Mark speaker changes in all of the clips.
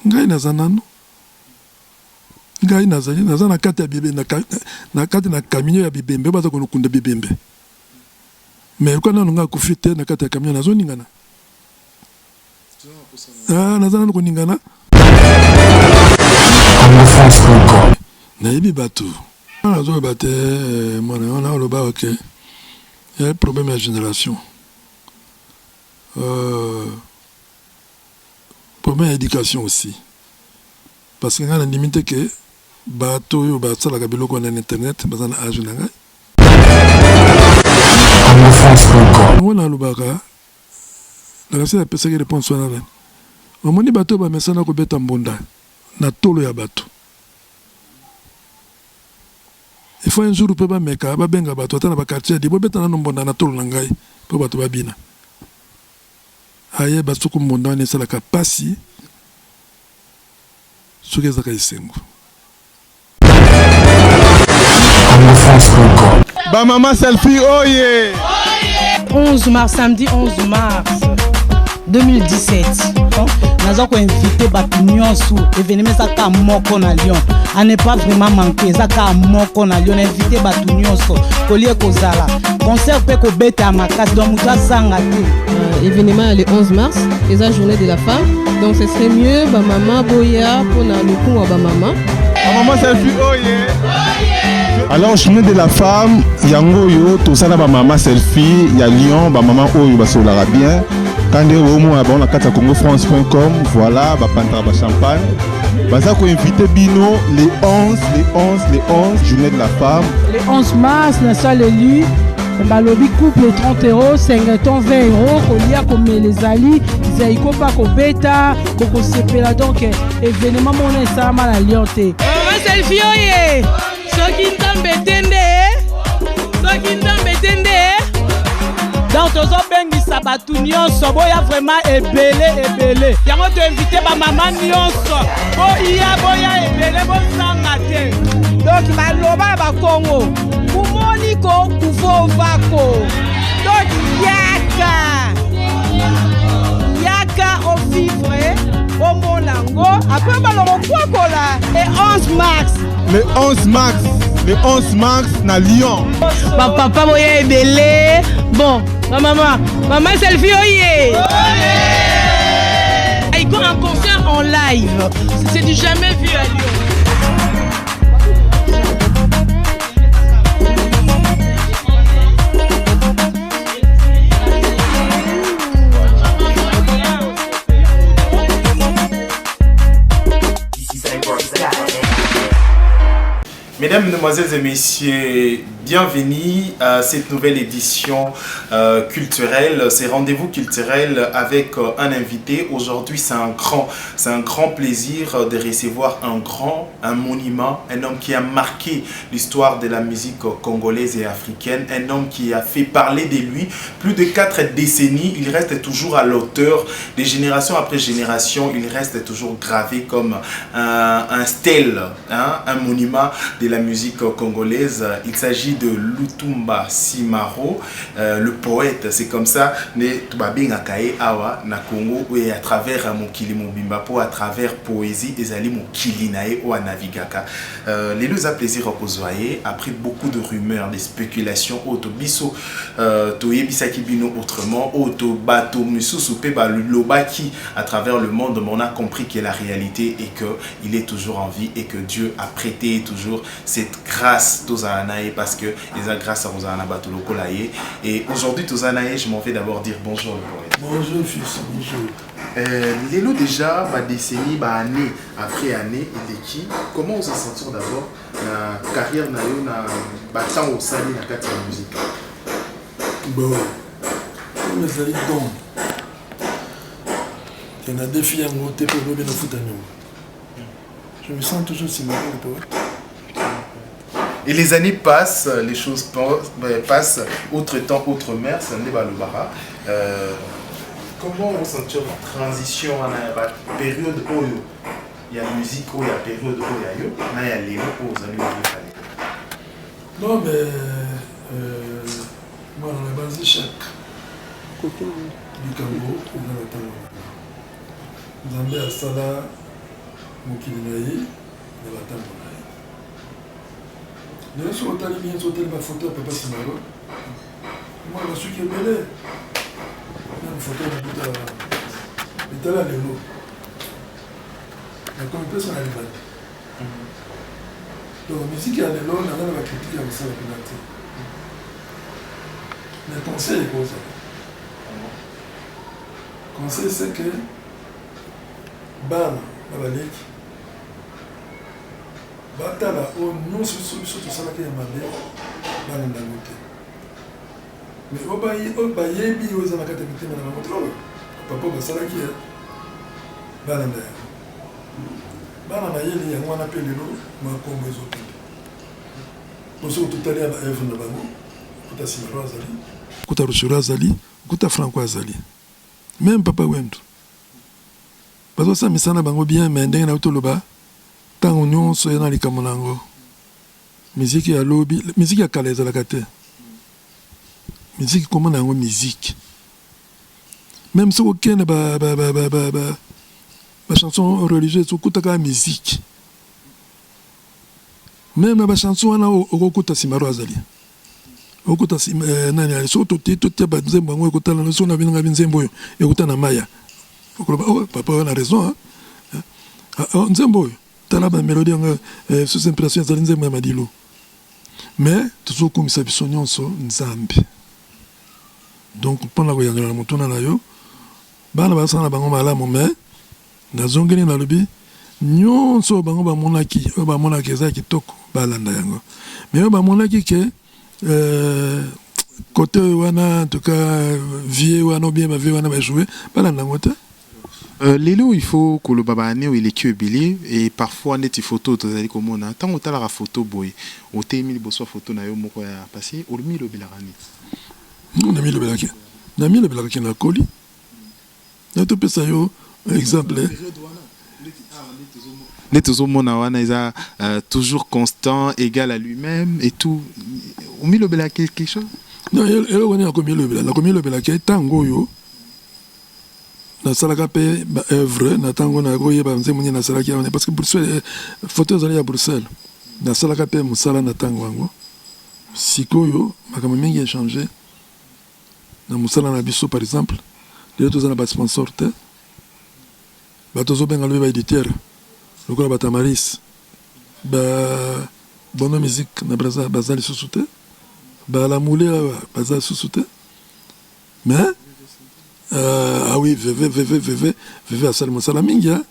Speaker 1: ngai naza nano ngai naza na kati ya bibembe na kati na camion ya bibembe baza konokunda bibembe mais kwa nano nga kufite na kati ya camion nazo ningana naza nano koningana na yebi bato nazo bate mwana on a ok il y a un problème de génération problème d'éducation aussi parce que nga limite que bato yo basalaka biloko na internet baza na âge na ngai on alobaka nakasi apesaki réponse wana nani omoni bato bamesana kobeta mbonda na tolo ya bato il faut un jour mpe bameka babenga bato ata na bakartier di bobeta nano mbonda na tolo na ngai mpo bato babina ayeba soki mbonda wana esalaka pasi soki ezaka esengo
Speaker 2: Bamama Selfie, oye!
Speaker 3: 11 mars, samedi 11 mars 2017. Nous avons invité Batunion sous événement Zaka Moko na Lyon. À ne pas vraiment manquer. Zaka Moko na Lyon. Invité Batunion sous Collier Kozala. Concert Peko Beta Makas. Donc, nous avons
Speaker 4: événement le 11 mars. C'est la journée de la femme. Donc, ce serait mieux. Maman Boya pour le coup à Maman.
Speaker 2: Maman Selfie, oye! Alors, journée de la femme, yango yo, tout ça, maman Selfie, il y a Lyon, maman oyo, basolara bien. Quand on a la carte congofrance.com, voilà, pantara champagne. Baza ko invité Bino les 11, journée de la femme.
Speaker 5: Le 11 mars, na salle élu, balobi couple 30 €, 50 ans, 20 €, kolia comme les ali, zaiko pa ko beta, ko sepela donc événement mon ça mal à Lyon té.
Speaker 3: Maman Selfie oye. Soki ndambetende donc tozo bengisa batu nyonso boya vraiment ebele yango to invité ba mama nyonso boya ebele bosanga te donc baloba ba Congo kumoni ko kufovako donc yaka au vivre au monango après balongo kwakola et 11 mars
Speaker 2: Le 11 mars na Lyon.
Speaker 3: Papa boya ebele. Bon, maman Selfie oye. Il y a un concert en live. C'est du jamais vu à Lyon.
Speaker 6: Mesdames, Mesdemoiselles et Messieurs, bienvenue à cette nouvelle édition culturelle, ces rendez-vous culturels avec un invité. Aujourd'hui, c'est un grand plaisir de recevoir un monument, un homme qui a marqué l'histoire de la musique congolaise et africaine, un homme qui a fait parler de lui plus de 4 décennies. Il reste toujours à l'auteur, de génération après génération, il reste toujours gravé comme un stèle, un monument de la musique congolaise. Il s'agit de Lutumba Simaro, le poète. C'est comme ça que awa na Congo et à travers Mokili Mobimba à travers poésie ezali Mokili nae o navigaka. Les deux a plaisir à poser après beaucoup de rumeurs, des spéculations auto biso toyebisaki bino autrement auto bato mususu pe ba lobaki à travers le monde, mais on a compris que la réalité est que il est toujours en vie et que Dieu a prêté toujours cette grâce Tozanae parce que les grâce à Rosana Batolokolaye. Et aujourd'hui Tozanae, je m'en vais d'abord dire bonjour le poète.
Speaker 1: Bonjour fils, bonjour.
Speaker 6: Lélo déjà, décennie, année après année, et qui comment on se sent d'abord la carrière na temps au sali na carte de musique.
Speaker 1: Bon, mais ça dit donc. Il y a des filles à monter pour le bien foot à nous. Je me sens toujours si mal le poète.
Speaker 6: Et les années passent, les choses passent, autre temps, autre mer, ça n'est pas le bara. Comment on sentit la transition à la période où il y a la musique, où il y a la période où il y a les mots aux années où
Speaker 1: non, mais moi, on a basé chaque côté du Congo, on a Zambé à Sala, mokili na ye na batango na ye lelo soki otali bien soki otali bafoto ya papa Simaro mwana basuki ebele na bafoto na buta litala lelo nakomi mpe so na libanda donc miziki ya lelo naza na bakritike ya kosala mpena te mais conseil ekozala conseil c'est que bana babaleki batala oyo nyonso biso tosalaki ya mabe balendango te mais oyo bayebi oyo eza na kati ya mitema na bango te oyo papa basalaki ya balenda yango bana mayeli yango wana mpe lelo makombo ezokende po soki totali ya baevre na bango kuta Simaro azali kuta Ruchuru azali kuta Franco azali même papa Wendo bazosala misala bango bien mais ndenge na toloba ntango nyonso eza na likambo na yango miziki ya lobi miziki ya kala ezalaka te miziki komona yango miziki même soki okende bachanson religieuse okutaka miziki même na bachanson wana okokuta Simaro azali okuta nani ali soki totia banzembo yango ekotala soki na binanga binzembo oyo ekuta na maya okoloba papa oyo na raison nzembo oyo tala bamélodie yango sous impression ezali nzembo ya madilo mais tozokumisa biso nyonso nzambe donc mpona koyangola na motuna na yo bana basala na bango malamu mais nazongeli nalobi nyonso oyo bango bamonaki eza kitoko balanda yango mais oyo bamonaki ke côté wana en tout cas vie wana ou bien ma vie wana ba jouer balanda yango te.
Speaker 7: Lelo il faut que le babane ou il est kubili et parfois net photo tozali komona tant otala la photo boy otemi liboso photo na yo moko ya passé olmi lo bilarani
Speaker 1: na mi lo bilaki na koli na to pesa yo exemple
Speaker 7: netozomona wana eza toujours constant égal à lui-même et tout omi lo bilaki quelque chose
Speaker 1: non elo woni akomi lo bilaki tango yo nasalaka mpe baœuvre na ntango nakoyeba nzembo nini nasalaki awa parce que Bruxelles photo ezali ya Bruxelles nasalaka mpe mosala na ntango yango sikoyo makambo mingi échange na mosala na biso par exemple lelo toza na basponsor te bato ozobenga lobi baéditeur lokola batamaris bono musique na braza baza lisusu te balamule awa baza lisusu te mais ah oui, VV à Salmosala Mingia.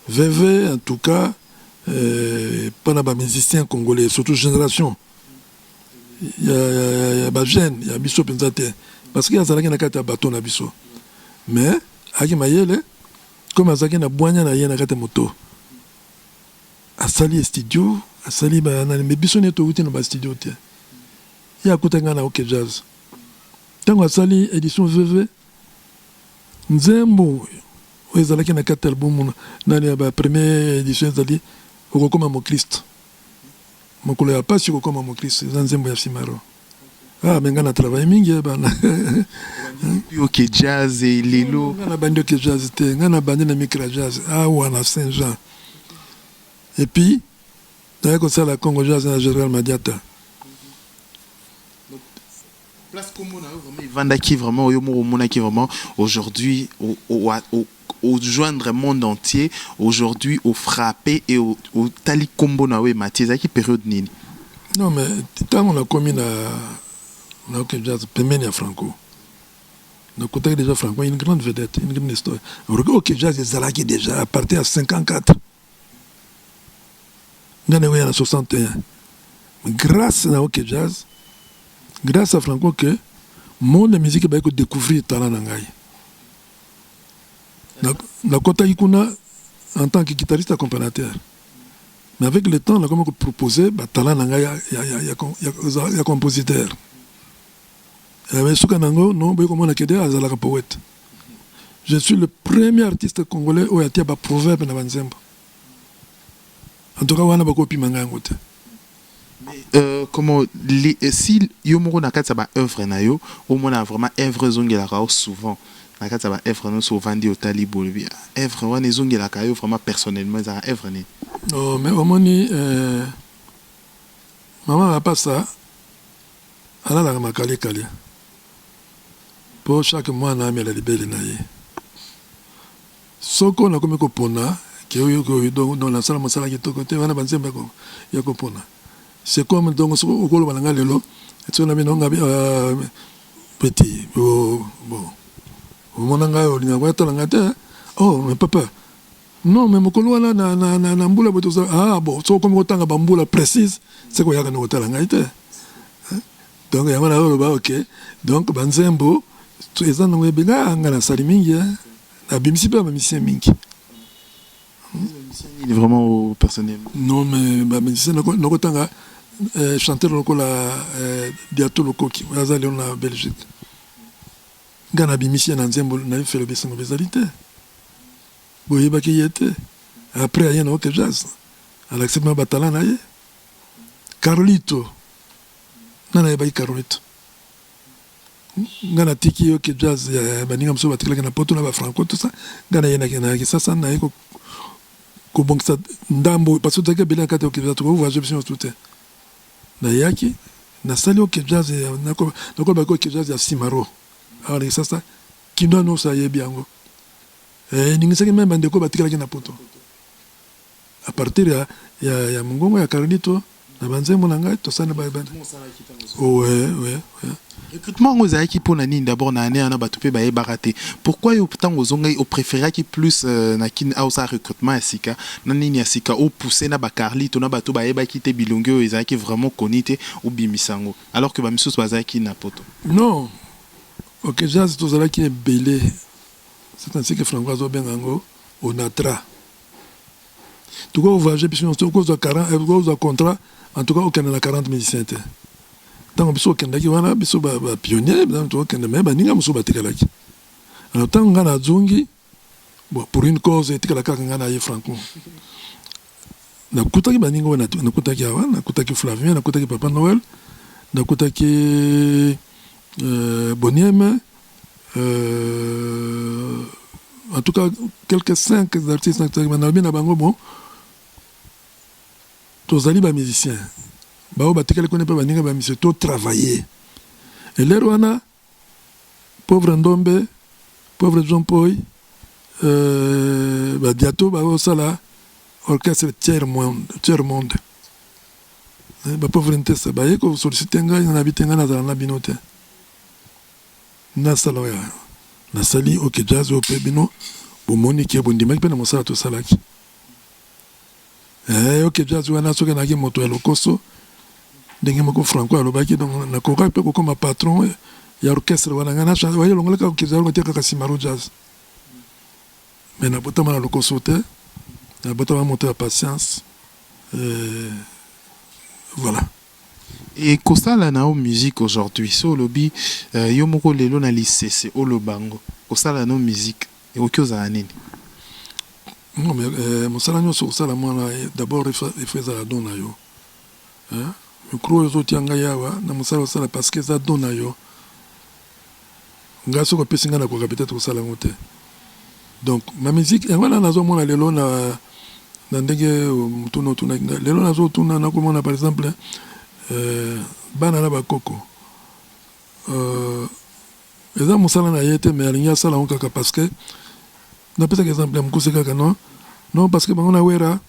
Speaker 1: VV, en tout cas, pas de musiciens congolais, surtout génération. Il y a des jeunes, il y a Bisso Penzate. Parce qu'il y a des gens qui ont bâton à Bisso. Mais, Aki Mayele, comme Azaki na Boigna na Yena Kate Moto. À Sali Studio, à Sali Banane, mais Bisso n'est pas outil dans le studio. Il y a Koutangana OK Jazz. Tant que Sali édition VV, nzembo ezalaki na kati album nani ya première édition ezali okokoma mokrist mokolo ya pasi okokoma mokrist eza nzembo ya Simaro mais nga na travail mingi bana
Speaker 7: OK jazz et lelo
Speaker 1: nga na bandi OK jazz te nga na bandi na micro jazz awa na Saint-Jean et puis naye kosala Congo jazz na Général Madiata
Speaker 7: place comme on a vraiment Vandaki vraiment qui vraiment aujourd'hui au joindre le monde entier aujourd'hui au frapper et au tali combo na we Mathieu qui période nini
Speaker 1: non mais tant on a commis na OK jazz pemeni à Franco na côté déjà Franco une grande vedette une grande histoire OK jazz ezalaki déjà à partir de 54 ngane we na 61 grâce na OK jazz grâce à Franco que monde de musique va découvrir talent nangai. Na kota ikuna en tant que guitariste accompagnateur. Mais avec le temps on a comme proposé talent nangai ya compositeur. Mais suka nango non boy comme on a kedé azala poète. Je suis le premier artiste congolais où atia ba proverbe na banzembo. En tout cas wana ba kopi manga ngote.
Speaker 7: Comment si yomoro na kati ba œuvre na yo au moins vraiment œuvre zongela souvent na kati ba œuvre no so vandi otali bolbi œuvre wana ezongela ka yo vraiment personnellement za œuvre ni
Speaker 1: non mais omoni maman va pas ça ala la makali kali pour chaque mois na amela libele na ye soko na komi kopona ke oyo dans la salle mosala ki toko te wana banzemba ko ya kopona c'est comme donc soko okolo balanga lelo etso na bino ngabi petit bon omonanga olinga kwa talanga te oh mais papa non mais mokolo wana na mbula boto ah bon soko komi kotanga bambula précise c'est ko yaka no talanga te donc ya wana oloba ok donc banzembo eza na webela anga na sali mingi abimisi pe bamisien mingi
Speaker 7: il est vraiment au personnel
Speaker 1: non mais bamisien noko tanga chanteur lokola Diato Lokoki aza leo na Belgique ngana bimisi na nzembo na felo besango bezalité boyebaki yete après ayena ok jazz alaccepte ma batala na ye Carlito nana yebaki Carlito ngana tiki yo ke jazz ya baninga mso batikala na poto na ba franco tout ça ngana yena ke sasa na yeko ko bongsa ndambo parce que take bela kata ke jazz ko voyager bien tout na yaki na sali o ke jazz na ko ba ko ke jazz ya Simaro alors sasa kindo no sa yebi yango ningi saki même ndeko batikala na poto à partir ya mungongo ya Carlito na banzembo na ngai to sana ba ouais
Speaker 7: recrutement ngozaki pour nani d'abord na année na batupe ba baraté pourquoi yo tant ozonga au préféré qui plus na kin ausa recrutement asika na nini asika au pousser na ba Carlito na batu ba quitter bilongo ezaki vraiment konité ou bimisango alors que ba misus bazaki na poto
Speaker 1: non ok jazz to zala qui est belé c'est ainsi que François Bengango onatra tout cas voyager puis on se cause de 40 contrat en tout cas aucun na 40 musiciens tant biso kendaki wana biso ba pionnier dans to kende me baninga muso batikalaki alors tant ngana zongi bon pour une cause etikala kaka ngana ye franco na kutaki baninga wana na kutaki awa na kutaki Flavien na kutaki Papa Noël na kutaki Boniem en tout cas quelques 5 artistes na bien na bango bon tozali ba musiciens bao batikali kone pa baninga ba miseto travailler et lero wana pauvre Ndombe pauvre Jean Paul ba Diato ba osala orchestre tiers monde ba pauvre Ntesa ba yeko solliciter ngai na bitenga na zala binote na sala ya na sali ok jazz o pe bino bo moniki bondima pe na mosala to salaki ok jazz wana soke na ki moto ya lokoso ndenge moko franco alobaki donc na koka pe comme patron ya orchestre wana ngana cha waye longola ka kiza ngo teka Simaro jazz mais na botama na lokoso te na botama monter la patience voilà
Speaker 7: et kosala na o musique aujourd'hui so lobi yo moko lelo na lycée o lobango kosala na musique et okyoza nini
Speaker 1: non mais mosala nyonso kosala mwana d'abord il fait la dona yo hein micro ezoti anga yawa na mosala osala parce que eza dona yo nga soko opesi nga na koka peut-être kosala yango te donc ma musique yango wana nazomona lelo na ndenge mutuna otuna lelo nazotuna nakomona par exemple bana na bakoko eza mosala na ye te mais alingi asala yango kaka parce que napesaka exemple ya mokuse kaka non parce que bango na wera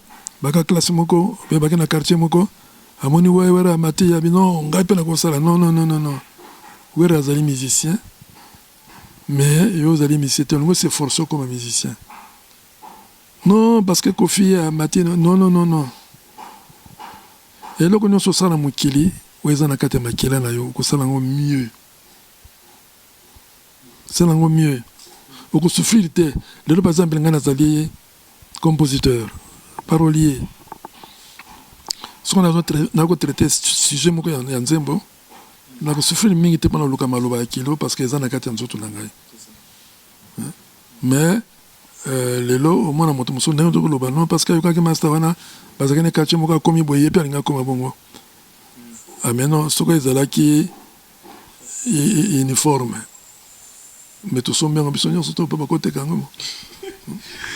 Speaker 1: baka classe moko pe baki na quartier moko amoni wera amati ya bino ngai mpe na kosala non wera azali musicien mais yo ozali musicien te longo c'est forcé comme musicien non parce que kofi amati non eloko nyonso osala mokili oyo eza na kati ya makila na yo okosala yango mieux sala yango mieux okosouffrir te lelo par exemple ngai nazali compositeur parolier soki nakotraite sujet moko ya nzembo nakosouffrir mingi te mpona oluka maloba ya kilo parce que eza na kati ya nzoto na ngai mais lelo omona moto mosusu ndenge tokoloba non parce que ayokaki master wana bazalaki na quartier moko akomi boye ye mpe alingi akoma bongo mais non soki ezalaki uniforme mais tout son bien ambitionné surtout pas côté quand même.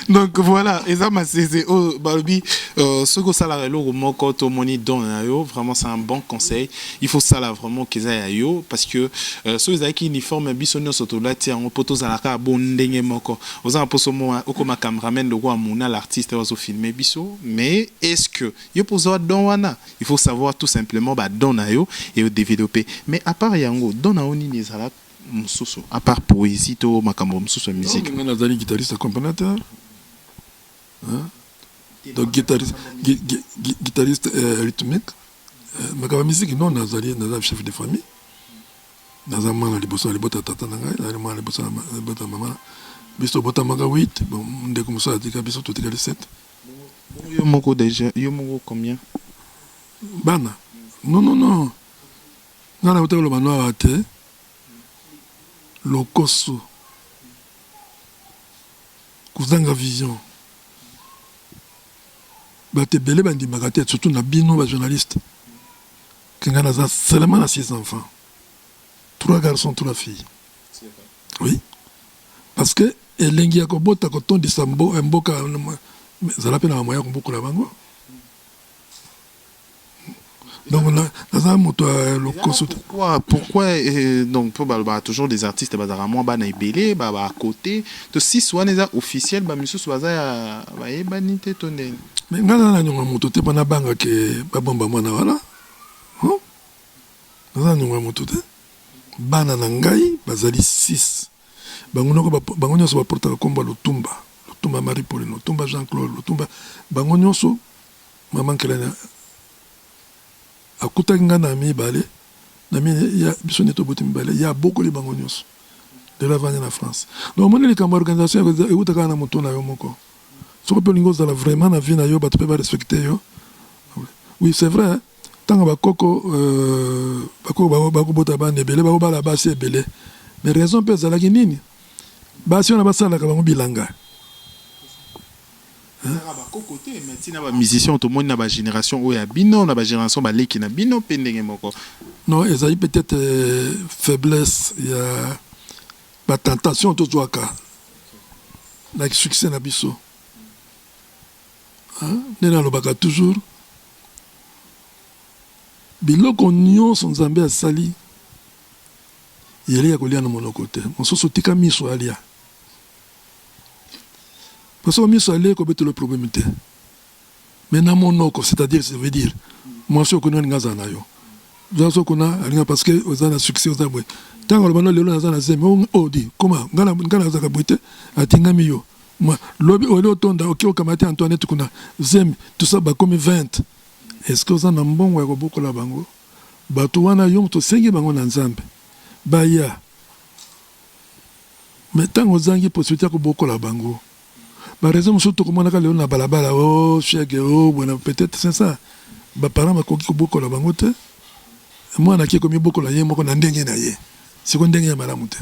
Speaker 7: Donc voilà, et ça c'est oh Barbie ce que ça la relo moko to moni don yo vraiment c'est un bon conseil. Il faut ça là vraiment que ça yo parce que ceux qui uniforme bisonio surtout là tiens on poto za la ka bon ndenge moko. Aux en poso mo okoma cameraman le roi mona l'artiste va se filmer biso mais est-ce que yo pozo don wana il faut savoir tout simplement ba don yo et développer. Mais à part yango don na oni nezala mususu à part poésie to makambo mususu musique.
Speaker 1: On a des guitaristes accompagnateur. Donc guitariste rythmique. Ma musique non nazali nazali chef de famille. Nazama na liboso libota tata nanga, na liboso na libota mama. Biso bota maga 8, bon ndeko musa atika biso to tika 7.
Speaker 7: Yo moko déjà, yo moko combien?
Speaker 1: Bana. Non. Ngana bota lo bano ate. Lokoso. Kuzanga vision. Bate belé bandi magate surtout na bino ba journaliste. Kengana za seulement 6 enfants. 3 garçons, 3 filles. Oui. Parce que elengi akobota ko tondi sambo mboka zala pena moya ko beaucoup la bango. Donc on a moto lokoso.
Speaker 7: Pourquoi donc pour toujours des artistes bazaramo ba na ebele ba à côté de 6 wana officiel ba misu baza ba ebanité tonde.
Speaker 1: Mais ngana na nyonga moto te bana banga ke ba bomba mwana wala. Ngana nyonga moto te. Bana na ngai bazali 6. Bango nyonso baportaka komba Lutumba Marie Pauline, Lutumba Jean-Claude, Lutumba bango nyonso maman kelana akutaki nga na mibale na mine ya biso neto boti mibale ya beaucoup les bango nyonso de la vanye na France. Donc mon likambo organisation eutaka na moto na yo moko. Soko pe lingo zala vraiment na vie na yo bato pe ba respecter yo. Oui, c'est vrai. Hein? Tant bakoko bako bota bande belé bako bala basi belé. Mais raison peut zala nini? Basi on a basala ka bango bilanga.
Speaker 7: Côté maintenant ba musicien tout le monde na ba génération oya bino na ba génération ba leki na bino pendenge moko.
Speaker 1: Non, ils ont peut-être faiblesse, il y a la tentation tout zoaka. Like succès na biso. Hein? Nena lobaka toujours. Biloko nyonso nzambe asali. Yeli ya kolia na monoko te. Mososo tika miso alia. Parce que miso alia ko beto le problème te. Mais na monoko, c'est-à-dire ça veut dire moi je connais ngaza na yo. Zo kuna alinga parce que ozana succès ozabwe. Tango le bano lelo nazana zeme odi. Comment ngana zaka bwite atinga miyo. Moi lobi ole otonda okio kamati Antoinette kuna zeme tout ça ba comme 20. Est-ce que ozana mbongo ya koboko la bango? Bato wana yong to sengi bango na nzambe. Baya. Mais tango ozangi possibilité ko boko la bango. Par exemple, surtout comme on a le na balabala oh chèque oh bon peut-être c'est ça. Ba parents ba koki ko boko la bango te. Moi na ki ko mi boko la ye moko na ndenge na ye. C'est ko ndenge ya malamu te.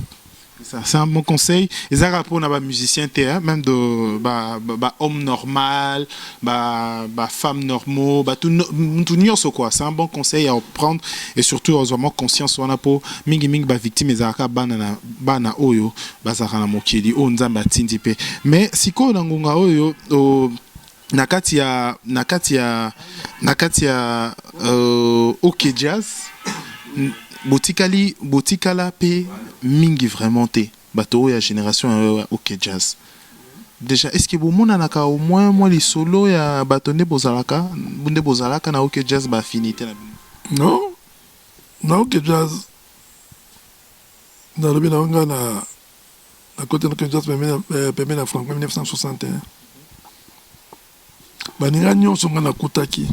Speaker 7: Ça c'est un bon conseil. Les arabes pour na ba musicien te même de ba homme normal, ba femme normaux, ba tout nyonso quoi. C'est un bon conseil à prendre et surtout vraiment conscience wana po mingi ba victime ezaka bana oyo bazaka na mokili o nzamba tindi pe. Mais siko na ngunga oyo nakati ya OK Jazz botikala pe mingi vraiment te bato ya génération OK Jazz. Déjà est-ce que vous monanaka au moins moi les solos ya bato nde bozalaka na OK Jazz ba affinité na
Speaker 1: non na OK Jazz dans le bien nga na côté de OK Jazz pembe na Franco 1961 baninga nyonso nga na kutaki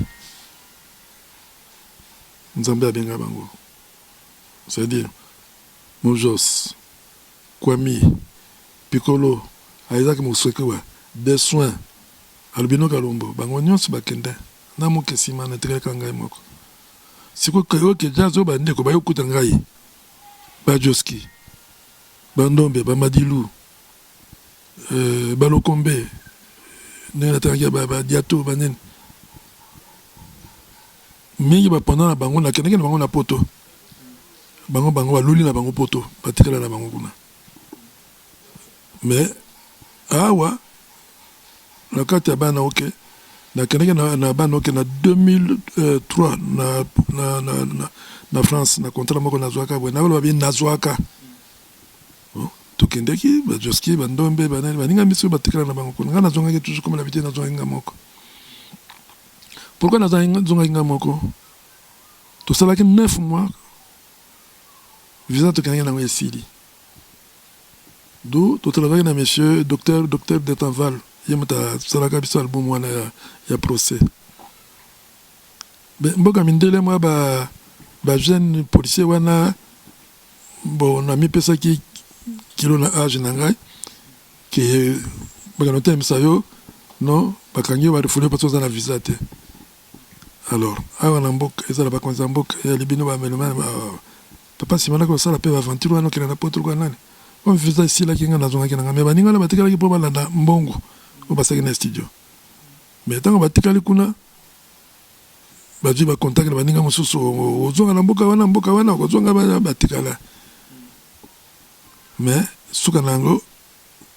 Speaker 1: nzambe abenga bango. C'est-à-dire Mojos, Kwami, Piccolo, Isaac Moussekewa, Besoin, Albino Kalombo, Bangonyon Bakende, Namo Kesima, Natrel Kangai Moko. Si quoi que Jazz au Bande, Kobayo Kutangai, Bajoski, Bandombe, Bamadilou, Balokombe, Nenatanga Diato, Banen. Mais pendant la bango, la Kenega Bango na poto. Bango luli na bango poto batikala na bango kuna mais awa na kati ya bana oke nakendeki na bana oke na 2003 na France na contrat moko nazwaka boye nabaloba bi nazwaka tokendeki bajoski bandombe banani baninga misu batikala na bango kuna nga nazongaki toujours comme l'habitude nazongaki nga moko. Pourquoi nazongaki nga moko? Tosalaki 9 mois visa tokendeki nango esili. D'où totalaki na monsieur docteur Detanval ye moto asalaka biso album wana ya procès. Mboka mindele mwa ba jeune policier wana bon na mipesaki kilo na âge na ngai ke bakanote misayo non bakangi ba refoulé parce que na visa te. Alors awa na mboka ezala bakonza mboka ya libino ba melema papa simana ko sala pe aventure wana kila na poto kwa nani on visa ici la kinga na zonga kinga mais baninga na batikala ki po balanda mbongo o basaki na studio mais tango batikali kuna baji ba contact na baninga mosusu ozonga na mboka wana kozonga batikala mais suka nango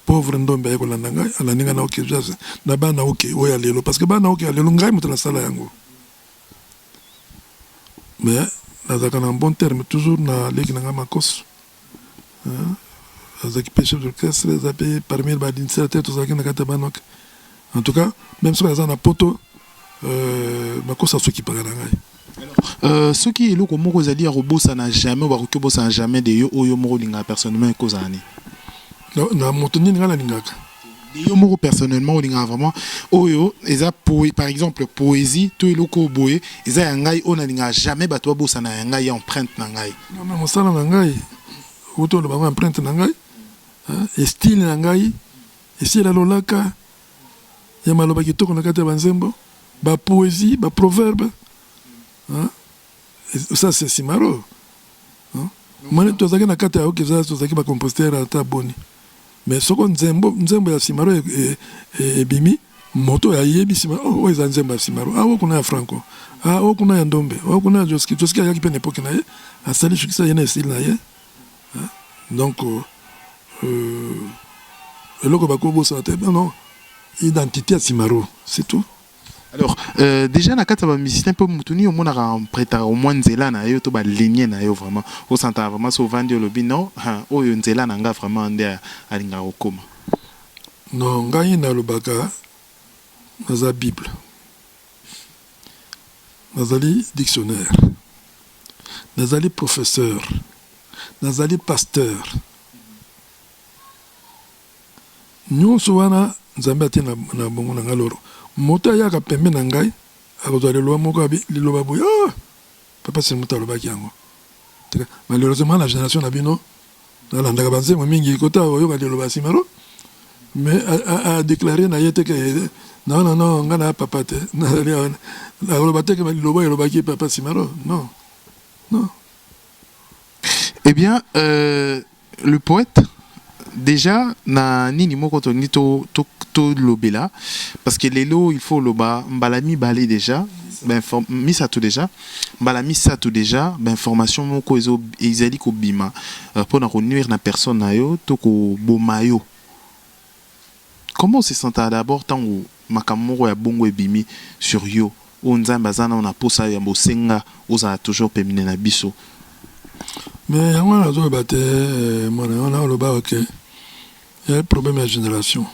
Speaker 1: pauvre ndombe ayeko landa ngai alaninga na oke jase na bana oke oya lelo parce que bana oke lelo ngai moto na sala yango mais nazaka na bon terme toujours na leki na nga makoso azaki chef d'orchestre azaki parmi les administrateurs tozalaki na kati ya bana oke en tout cas même soki aza na poto makoso asokipaka na ngai.
Speaker 7: Ce qui est là, comme vous avez dit, ça n'a jamais, ou ça n'a jamais de yo, yo moro linga personnellement cause ani.
Speaker 1: Non, na motoni linga la lingaka.
Speaker 7: Yo moro personnellement linga vraiment. Oyo, eza par exemple poésie, to eloko boye, eza yangai on a linga jamais batwa bo ça na yangai empreinte na ngai.
Speaker 1: Non, non, mosala na ngai. Oto le bango empreinte na ngai. Et style na ngai. Et si la lolaka, ya maloba kitoko na kati ya banzembo, ba poésie, ba proverbe. Hein? Ça c'est Simaro. Hein? Moi tu as na kata oke za tu zaki ba compositeur ata boni. Mais soko nzembo ya Simaro e bimi moto ya yebi Simaro oh za nzembo ya Simaro ah okuna ya Franco ah okuna ya Ndombe okuna ya Joski ya kipe n'époque na ye asali shikisa yena style na ye. Donc eloko ba ko bosa te non identité à Simaro c'est tout.
Speaker 7: Alors, déjà, na kata ba musicien peu mutuni au moins prêta au moins nzela na yo to ba lignée na yo vraiment. Au santa vraiment so vandi le bino, o yo nzela na nga vraiment ndé alinga okoma.
Speaker 1: Non, ngai na lobaka naza Bible. Nazali dictionnaire. Nazali professeur. Nazali pasteur. Nyonso wana nzambe ati na bongo na ngaloro. Moto ayaka pembe na ngai akozwa lelo moko abi liloba boye papa c'est moto alobaki yango malheureusement la génération na bino nalandaka banzembo mingi kota oyoka liloba Simaro mais a déclaré na yete que non nga na papa te na loba te que liloba elobaki papa Simaro non.
Speaker 7: Eh bien le poète déjà na nini moko to ni to lobela parce que lelo il faut loba mbalami balé déjà ben misa tout déjà mbalami ça tout déjà ben information moko ezali ko bima pour na nuire na personne na yo to ko bomayo. Comment se sent d'abord tango makamoko ya bongo ebimi sur yo on nzamba zana on a posa ya bosenga oza toujours pemine na biso
Speaker 1: mais yango na zo baté mona on a loba OK. Il y a un problème de la génération.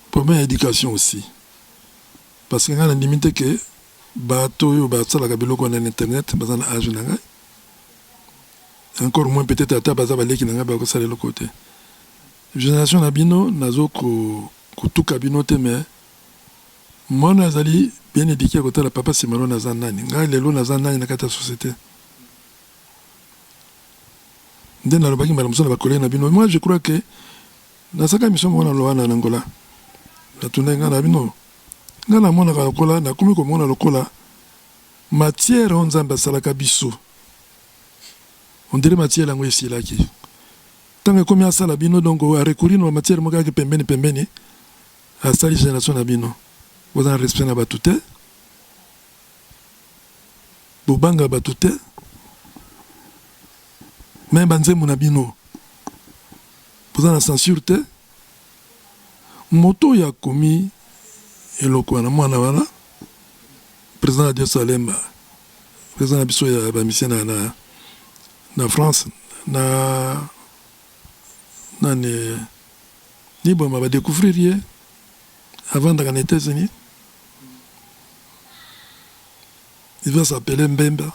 Speaker 1: Problème d'éducation aussi. Parce qu'il y a une limite que bateau ou bateau la kabilo qu'on a internet, bazan âge nanga. Encore moins peut-être à ta baza balé qui nanga ba ko sale le côté. Génération nabino nazo ko tout kabino te mais moi nazali bien éduqué côté la papa Simaro nazan nani. Nga lelo nazan nani na kata société. Moi je crois que dans cette émission on a loana Angola la tournée ngana bino ngana mona lokola na komi ko mona lokola matière on nzamba salaka biso on dirait matière lango esila ki tant que komi asala bino donc a recourir na matière moka ke pembeni a sali génération na bino vous en respect na batute bobanga batute. Mais banze monabino. Vous avez la censure te. Moto ya komi eloko na mwana wana. Président de Salem. Président biso ya ba mission na France na ni bon va découvrir avant d'aller aux États-Unis. Il va s'appeler Mbemba.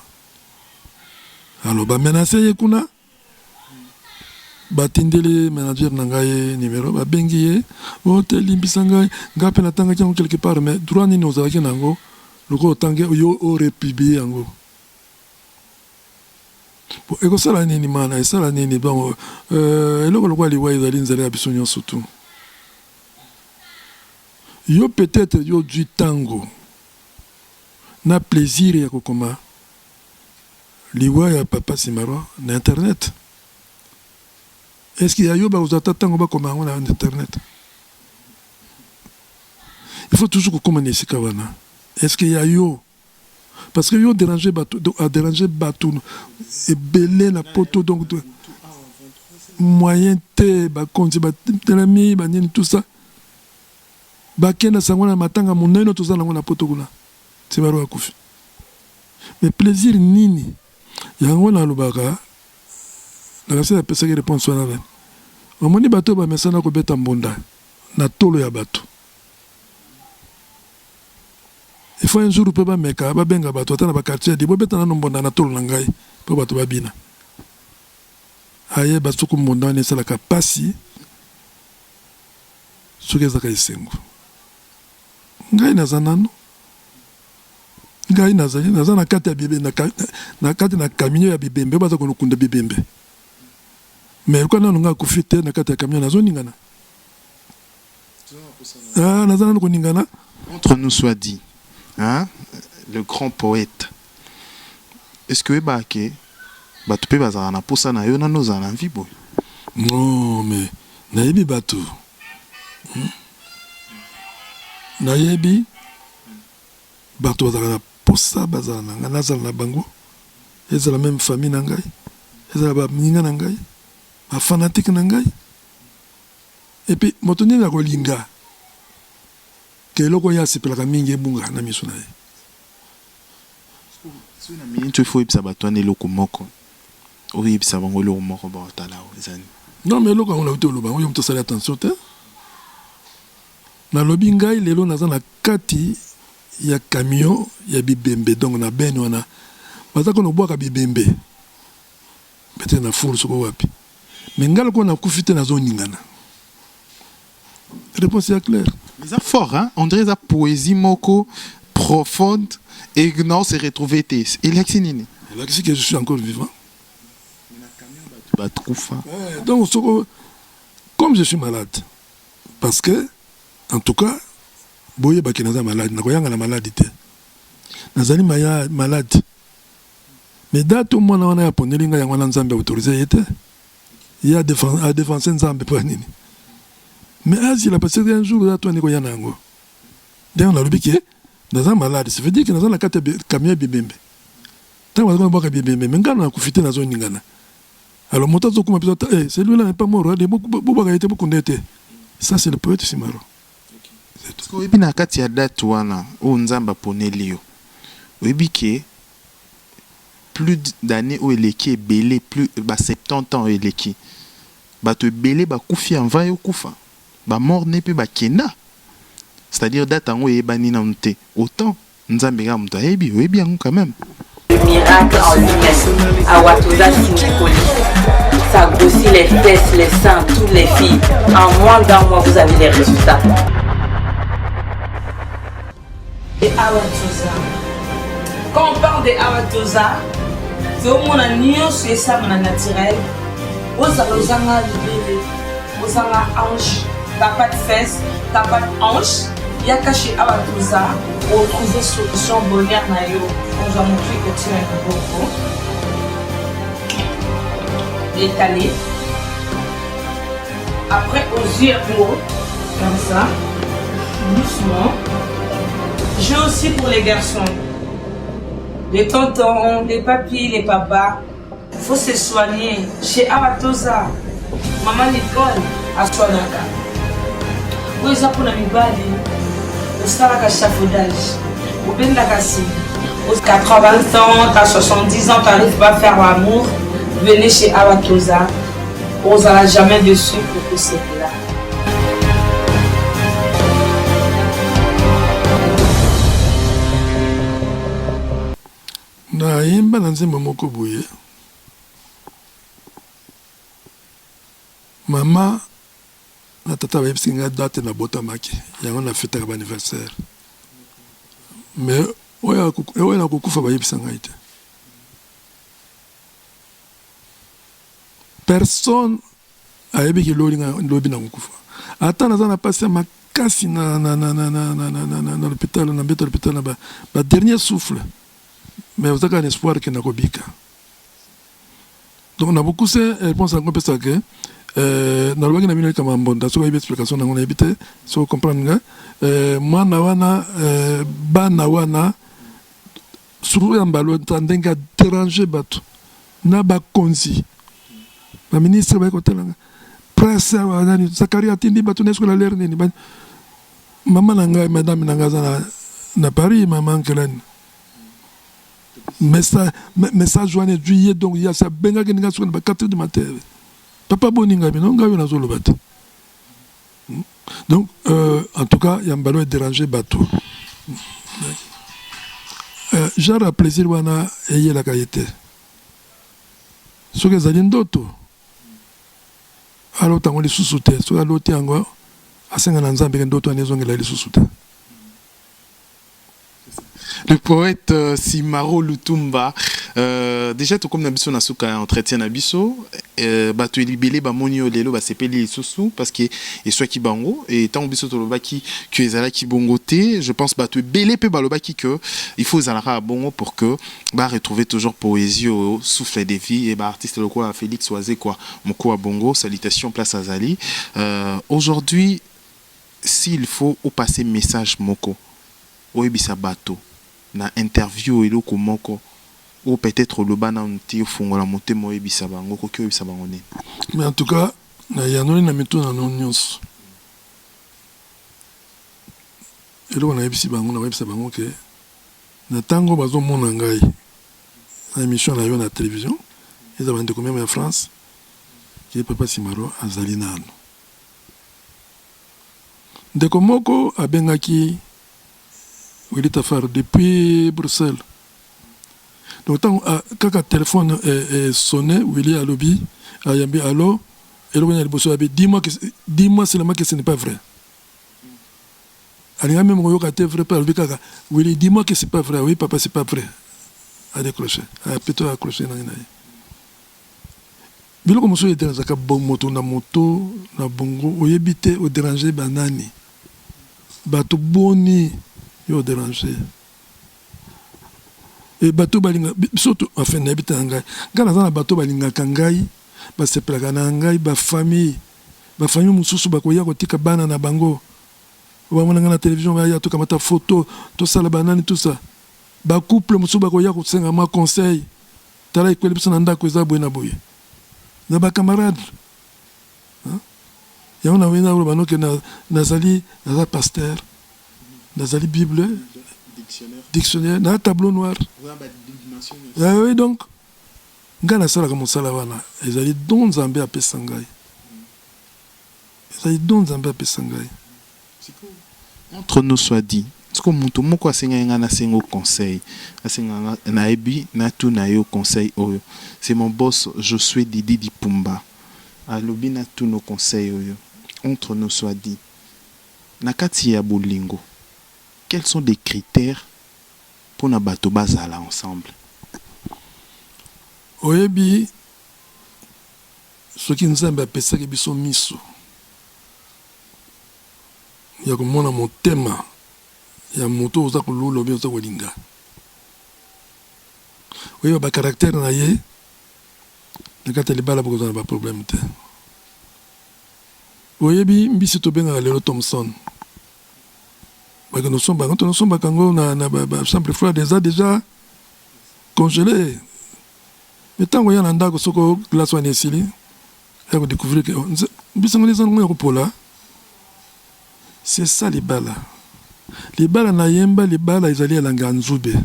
Speaker 1: Alors ba menacer kuna batindele manager nangaye numéro ba bengiye hôtel limbisanga ngape na tanga kyango quelque part mais droit ni nos avec nango loko tangue yo aurait publié yango. Bon eko sala nini mana esala nini bon eloko lokwa liwa ezali nzela ya biso nyonso surtout. Yo peut-être yo du tango na plaisir ya kokoma liwa ya papa Simaro na internet. Est-ce qu'il y a yo ba uzata tango ba koma na internet? Il faut toujours commander ce kawana. Est-ce qu'il y a yo? Parce que yo déranger bateau et belé la poto donc moyen te ba konti ba telami ba nini tout ça. Ba kena sangona matanga moneno tout ça na poto kuna. Simaro akufi. Mais plaisir nini? Yango na lubaka. La personne a pensé que réponse soit là. Au moment où bateau ba mesana ko beta mbonda na tolo ya bateau. Il faut un jour peut pas meka ba benga bateau tana ba quartier di bo beta na mbonda na tolo ngai po bateau ba bina. Aye bateau ko mbonda ne sala ka pasi. Soke za ka isengo. Ngai na zanano. Ngai na zana kati ya bibembe na kati na camion ya bibembe baza ko kunda bibembe. Mais quand on a confité na kati ya camion na zone ngana. Ah na zana ko ningana.
Speaker 7: Entre nous soit dit, hein, le grand poète. Est-ce que Ebake batu pe bazana na posa na yo na nos en vie boy?
Speaker 1: Non mais na yebi batu. Na yebi batu bazana posa bazana na nazala na bango. C'est la même famille na ngai. C'est la ba minga na ngai. Ma fanatique na ngai. Et puis motoni na kolinga. Que loko ya sepelaka mingi ebunga na miso na ye.
Speaker 7: So na mingi tu faut ibisa batwane loko moko. Oui ibisa bango loko moko ba tala ezani.
Speaker 1: Non mais loko on a uto loba, on yom to sala attention te. Na lobi ngai lelo naza na kati ya camion ya bibembe donc na ben wana. Baza ko no boaka bibembe. Bete na fulu soko wapi. Mais ngal ko na kufite na zone ngana. Réponse est claire.
Speaker 7: Mais ça fort hein, on dirait ça poésie moko profonde et non c'est retrouvé tes. Il est nini.
Speaker 1: Là que je suis encore vivant.
Speaker 7: Bah troufa.
Speaker 1: Donc comme je suis malade parce que en tout cas boye bakinaza malade na koyanga na maladie. Nazali maya malade. Mais date au moment on a ponelinga yango na nzambe autorisé était. Il y a défense nzambe pour nini. Mais as il a passé un jour là toi niko yana ngo. Donc on a dit que dans un malade, ça veut dire que dans la carte camion bibembe. Tant on va boire bibembe, mais ngana kufite na zone ngana. Alors motazo kuma peut eh celui-là n'est pas mort, il beaucoup été beaucoup ndete. Ça c'est le poète Simaro.
Speaker 7: Parce que ebi na kati ya date wana o nzamba poneli yo. Ebi ke plus d'années au eleki belé plus ba 70 ans eleki. Ba te belé ba kufi en va yo kufa. Ba mort ne pe ba kena. C'est-à-dire date en ebani na nte. Autant nzambe ga mta ebi yango quand même.
Speaker 8: Le miracle en lui-même à Watoza Sinikoli. Ça grossit les fesses, les seins, toutes les filles. En moins d'un mois, vous avez les résultats.
Speaker 9: Et Awatoza. Quand on parle de Awatoza, c'est au moins un nion sur ça, naturel. Aux Alozanga, aux Anga hanche, t'as pas de fesses, t'as pas de hanche. Il y a caché Awatoza pour trouver solution bonheur nayo. On va montrer que tu es un beaucoup. Étalé. Après aux yeux gros, comme ça, doucement. J'ai aussi pour les garçons, les tontons, les papis, les papas. faut se soigner. Chez Awatoza, maman Nicole a soignaka. Où ils ont pour la mibali, au salaka chafaudage, au bendakasi. Aux 80 ans, à 70 ans, tu n'arrives pas à faire l'amour, venez chez Awatoza. On n'aura jamais dessus pour que c'est là.
Speaker 1: Na yimba na nzembo moko boye mama na tata bayebisi nga date na botamaki yango na fetaka ba anniversaire mais oyo na kokufa bayebisa ngai te personne ayebiki lobi na kokufa ata naza na pasi ya makasi na l'hôpital na mbeta l'hôpital na ba dernier souffle. Mais vous avez un espoir qu'il n'y a pas. Donc, on a beaucoup de réponses à la compétence. Dans le bagage, on a une bonne explication. On a évité, si vous comprenez, moi, nawana, banawana, surtout en ballon, tandis qu'à déranger bateau, n'a pas consi. La ministre va écouter la presse, Zachary a dit bateau n'est-ce que la l'air n'est pas. Maman nanga, madame nanga na Paris, maman Kellen. Message journée juillet donc il y a ça benga que sur le 4 du matin papa boninga non ngayo na zolo bateau donc en tout cas il y a un ballon dérangé bateau genre à plaisir wana eye la qualité ce que zali ndoto alors tango li susute so alo tiango asenga na nzambe ndoto anezongela li susute.
Speaker 7: Le poète Simaro Lutumba, déjà tout comme Nabiso Nasuka entretien Nabiso, tu es libellé, monio lelo, sepeli sousou, parce que soit qui bango, et tant biso tolobaki, que ezala qui bongoté, je pense tu es belé pe balobaki que il faut zalara bongo pour que retrouver toujours poésie au souffle des vies, et artiste le quoi Félix Oazé quoi, moko à bongo, salutations place à Zali. Aujourd'hui, s'il faut au passer message moko, au ebisa bateau. Na interview eloko moko ou peut-être le bana nti fongola motema oyebisa bango ko ki oyebisa bango nini.
Speaker 1: Mais en tout cas na yanoli na mito na nyonso eloko na yebisi bango na yebisa bango ke na tango bazomona ngai na émission na yo na télévision eza bande comme en France ki papa Simaro azali nano ndeko moko abengaki Willy Tafar depuis Bruxelles. Donc quand le téléphone est sonné, Willy a lobby, a yambi allo, et le dis-moi seulement que ce n'est pas vrai. Alors même quand vrai par Willy, dis-moi que c'est pas vrai. Oui papa, c'est pas vrai. A décroché, a plutôt accroché na ngai. Bilo comme ça il dérange ka bon moto na bongo, oyebité au déranger banani. Bato boni yo déranger et bateau balinga surtout enfin n'habite ngai ngana za na bateau balinga kangai ba sepelaka na ngai ba famille mususu bakoya kotika bana na bango ba mona na télévision ba ya to kamata photo to sala banani tout ça ba couple mususu bakoya ko senga ma conseil tala ikweli bisa na ndako za boye na boye na ba camarade ya ona wena ro banoke na nazali na pasteur Nazali Bible, dictionnaire, dans tableau noir. Ah oui, donc, Ngana Sala comme Salawana, ils allaient donc Zambé à Pessangai. Ils allaient donc Zambé à Pessangai.
Speaker 7: Entre nous soit dit, ce que mon moko asenga na sengo conseil, asenga na ebi na tu na yo conseil oyo. C'est mon boss Josué Didi Dipumba. Alobi na tu nos conseils oyo. Entre nous soit dit, nakati ya bolingo. Quels sont les critères pour na bato bazala ensemble?
Speaker 1: Oyebi ce qui nous a pesé que biso miso. Ya komona motema ya moto oza kululo bi oza kolinga. Oyebi ba caractère na ye na kata libala boko za ba problème te. Oyebi mbisi to benga lelo Thompson. Nous sommes na chambre froide déjà congelé. Mais tant qu'il y a un andako soko glace wana esili, il faut découvrir que bisango les angles ko pola. C'est ça les balas. Les balas na yemba les balas ils allaient à l'anganzube.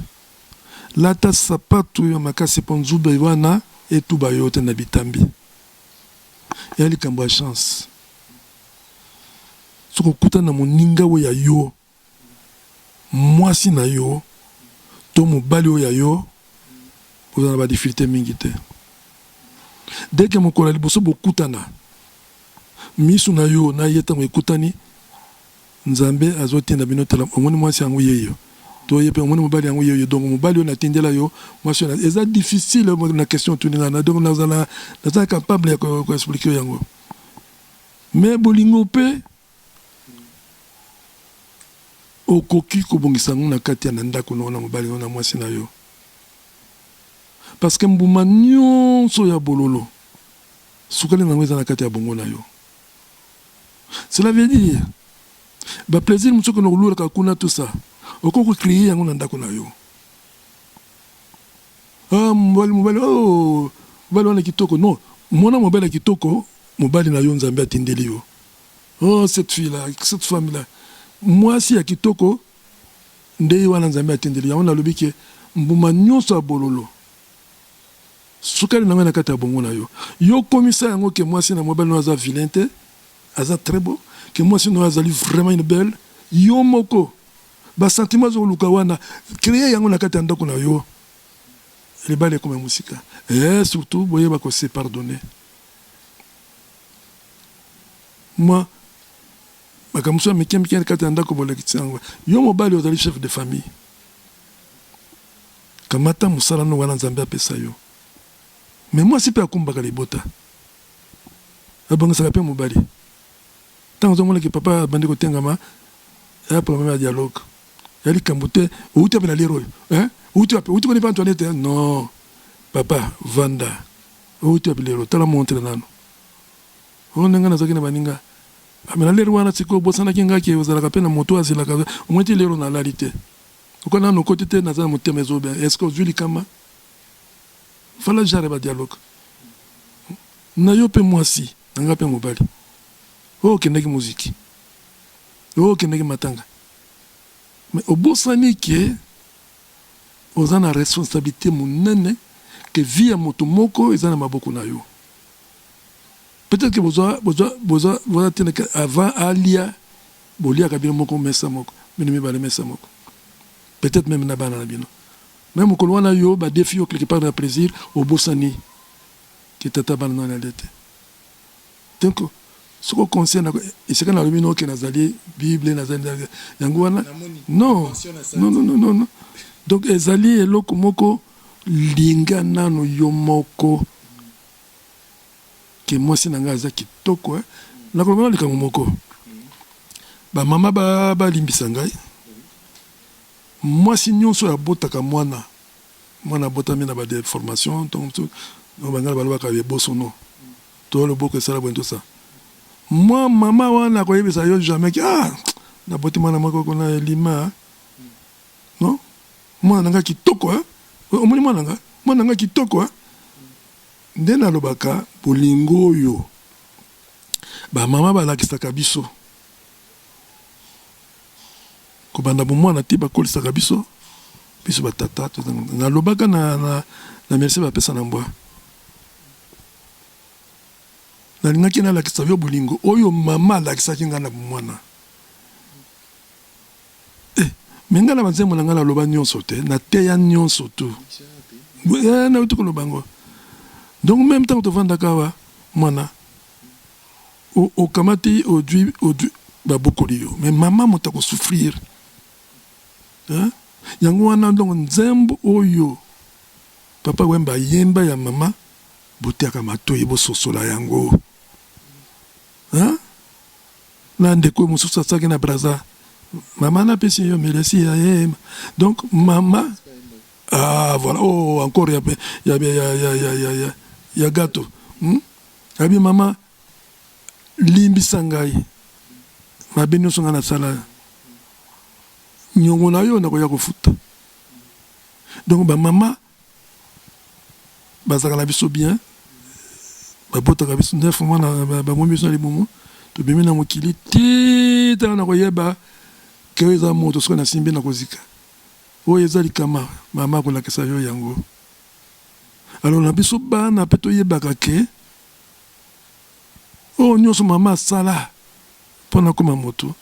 Speaker 1: Lata sapatu yo makasi ponzube wana et tout bayote na bitambi. Il y a les cambo chance. Soko kuta na moninga we ya yo. Mwasi na yo. To mobali o ya yo. Vous avez des difficultés mingite. Dès que mon collègue bosso bokutana. Misu na yo na yeta mo ekutani. Nzambe azoti na binotela omoni mwasi yango yeyo. To yepe omoni mobali yango yeyo donc mobali na tindela yo mwasi na eza difficile na question tuninga na donc na capable ko expliquer yango. Mais bolingo pe okoki kobongisa ngo na kati ya ndako na mobali na mwasi na yo. Parce que mbuma nyonso ya bololo sukali na ngweza na kati ya bongo na yo. Cela veut dire ba plaisir musoko no lura ka kuna tout ça. Okoko créer yango na ndako na yo. Ah mobali oh mobali wana kitoko non mona mobali kitoko mobali na yo nzambe atindeli yo. Oh cette fille là cette femme là moi si ya kitoko ndei wana nzambe atindeli yango na lobi ke mbuma nyonso ya bololo sukali na ngana kata bongo na yo yo komisa yango ke moi si na mobile no aza vilain te aza très beau que moi si no azali vraiment une belle yo moko ba sentiment zo luka wana créer yango na kata ndako na yo les balles comme musika et surtout boye ba ko se pardonner moi bakamuso mekem ken kata ndako bolekitsango yo mobali ozali chef de famille kamata musala no wana nzambe apesa yo. Mais moi, si je peux combattre les botas, ça va pas mobali. Tant que papa a bandé côté ngama, il y a un problème de dialogue. Il y a des cambotés, où tu as l'héros, hein? Où tu connais pas Antoinette? Non, papa, Vanda, où tu as l'héros, tu as la montre là. On n'a pas de baninga. Mais l'héros, c'est quoi? Bossana kinga qui vous a rappelé la moto à la casa. Au moins, l'héros dans la réalité. Quand on a nos côtés, on a un moteur maison. Est-ce que vous avez kama? Fala j'arrive à dialogue. Na yo pe mwasi, nga pe mobali. Oh kendeki muziki. Oh kendeki matanga. Mais au bosani ke ozana responsabilité munene que vie à moto moko ezana maboko na yo. Peut-être que vous tenez avant alia bolia kabino moko mesa moko, minimi bale mesa moko. Peut-être même na bana na bino. Même au Colwana yo, bah défi au quelque part de plaisir au Bossani qui était à dans la lettre. Donc, ce qu'on concerne, et c'est quand on a vu que Nazali, Bible, Nazali, Yanguana. Non, non. Donc, Ezali et Lokomoko, Lingana no Yomoko, que moi c'est Nangaza qui toko, la Colwana de Kamomoko. Bah, maman, bah, Limbisangai. Moi, si nous sommes à Botaka, moi, bota mina ba de formation, donc on va aller à Bosono. Tout le beau que ça là, tout ça. Moi, maman, on a connu ça jamais que na boti mana mako kona lima. Non? Moi, nanga kitoko, hein? Au moins, moi, nanga kitoko, hein? Ndena lobaka, bolingo yo. Ba maman ba la kisaka biso. Kobanda bomwa na tiba kolisaka biso biso batata na lobaka na merci ba pesa na mbwa na lingaki na lakisa yo bolingo oyo mama lakisaki nga na mwana menga na banzemo na nga na loba nyonso te na teya nyonso tu na utuko lobango donc même temps to vanda kawa mwana o kamati au ba bokoli yo mais maman motako souffrir. Yango wana donc nzembo oyo papa wemba yemba ya mama botiaka matoyi bososola yango na ndeko mususu asaki na braza mama na pesi yo merci ya yema donc mama voilà oh encore ya gâteau abi mama limbisa ngai mabe nyonso nga na sala nyongo na yo na koya kofuta donc ba mama bazaka na biso bien babotaka biso 9 mois na bamoni biso na libumu tobimi na mokili te tala na koyeba ke oyo eza moto soki nasimbi na kozika oyo eza likama mama akolakisa yo yango alors na biso bana mpe toyebaka ke oyo nyonso mama asala mpo na koma moto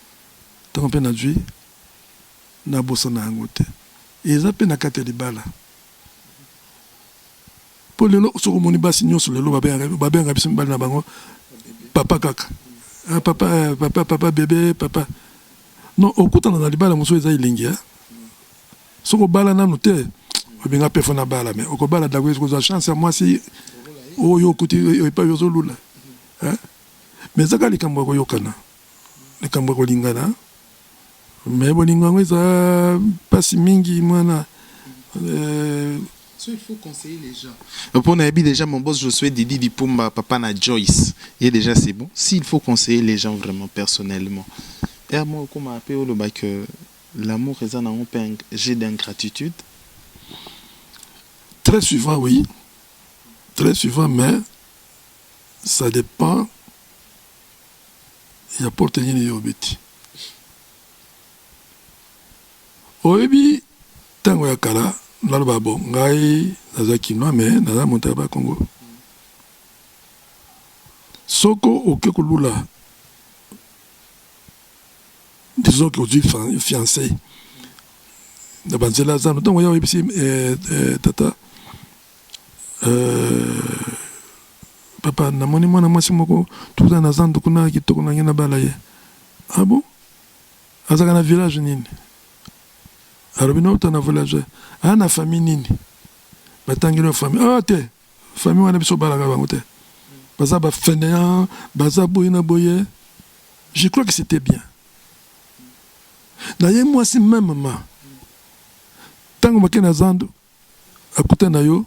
Speaker 1: ntango mpe nazwi nabosa na yango te eza mpe na kati ya libala mpo lelo soki omoni basi nyonso lelo babengaka biso mibali na bango papa kaka papa bebe papa non okutana na libala mosusu eza elengi soki obala nanu te obenga mpe fo na bala me okobala dako kozwa chance ya mwasi oyo okuti epai ozolula me ezaka likambo ya koyokana likambo ya kolingana me bolingo yango eza mpasi mingi mwana
Speaker 7: il faut conseiller les gens. Pour Nabi, déjà, mon boss, je souhaite Didi Dipumba, papa na Joyce. Et déjà, c'est bon. S'il faut conseiller les gens vraiment personnellement. Et à moi, comme appelle le bac, l'amour est un jet d'ingratitude.
Speaker 1: Très souvent, oui. Très souvent, mais ça dépend. Il y a pour tenir les obétis. Oebi, tango ya kala. Naloba bon ngai naza kinois mais naza monta ba Congo soko oke kolula disons que aujourd'hui fiancé na banzela za ntango ya ebisi tata papa namoni mwana mwasi moko tuza na zando kuna kitoko na ngena bala ye ah bon azaka na village nini arobina uta na village ana famille nini batangelo famille ah te famille wana biso balaka bango te baza ba fainéant baza boyina boye je crois que c'était bien d'ailleurs moi c'est même maman tango makena zando akuta na yo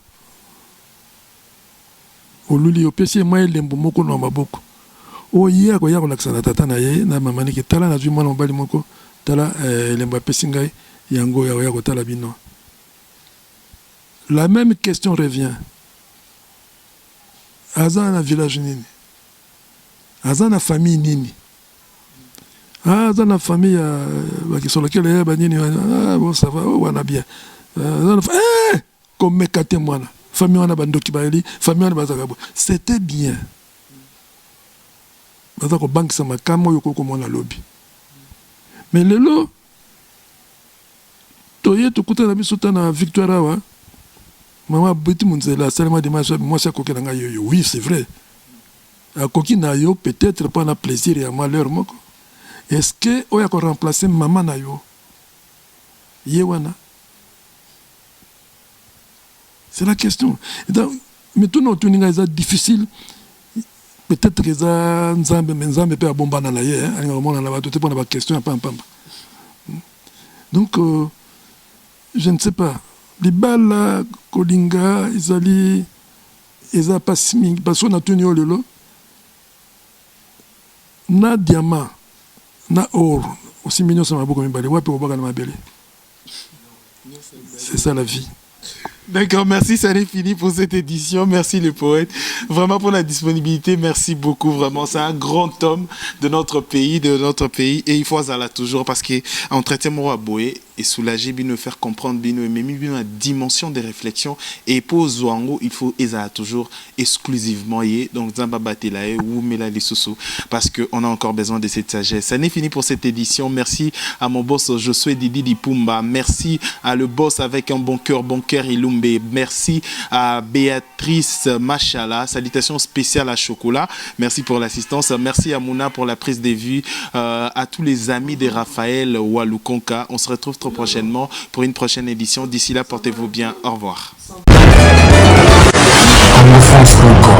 Speaker 1: oluli opesi moi lembo moko na maboko oye akoya kolakisa na tata na ye na mama niki tala na zwi mwana mobali moko tala lembo apesi ngai yango ya kotala bino. La même question revient. Aza na village nini? Aza na famille nini? Aza na famille sur laquelle il y a nini? Ah bon ça va, on a bien. Comme mekate mwana. Famille wana bandoki baeli, famille wana bazakabo. C'était bien. Bazako bank sama kamo yoko ko mona lobby. Mais lelo toye tokuta na biso na victoire awa mama beti munzela salama de moi ça kokela nga yo oui c'est vrai akoki na yo peut-être pas na plaisir ya malheur moko est-ce que oya ko remplacer maman na yo yewana c'est la question donc mais tout notre ninga est difficile peut-être que ça nzambe pe abombana na ye hein ngomona na bato te pona ba question pam donc je ne sais pas. Les balles, Kolinga, Izali, Eza Passing, parce qu'on a tenu au lolo. Na diamant, na or, aussi mignon, ça m'a beaucoup mis balé. Ouais, pour voir ma belle. C'est ça la vie.
Speaker 7: D'accord, merci, ça n'est fini pour cette édition. Merci le poète, vraiment pour la disponibilité. Merci beaucoup, vraiment. C'est un grand homme de notre pays, et il faut ça toujours parce que en traitant mon aboé et soulager, bien nous faire comprendre, bien nous aimer, bien la dimension des réflexions et pour Zouango, il faut ça toujours exclusivement donc Zamba Batelae ou Mela Lissousou parce que on a encore besoin de cette sagesse. Ça n'est fini pour cette édition. Merci à mon boss Josué Didi Dipumba. Merci à le boss avec un bon cœur Ilumbe. Merci à Béatrice Machala. Salutations spéciales à Chocolat. Merci pour l'assistance. Merci à Mouna pour la prise de vue. À tous les amis de Raphaël Walukonka. On se retrouve très prochainement pour une prochaine édition. D'ici là, portez-vous bien. Au revoir.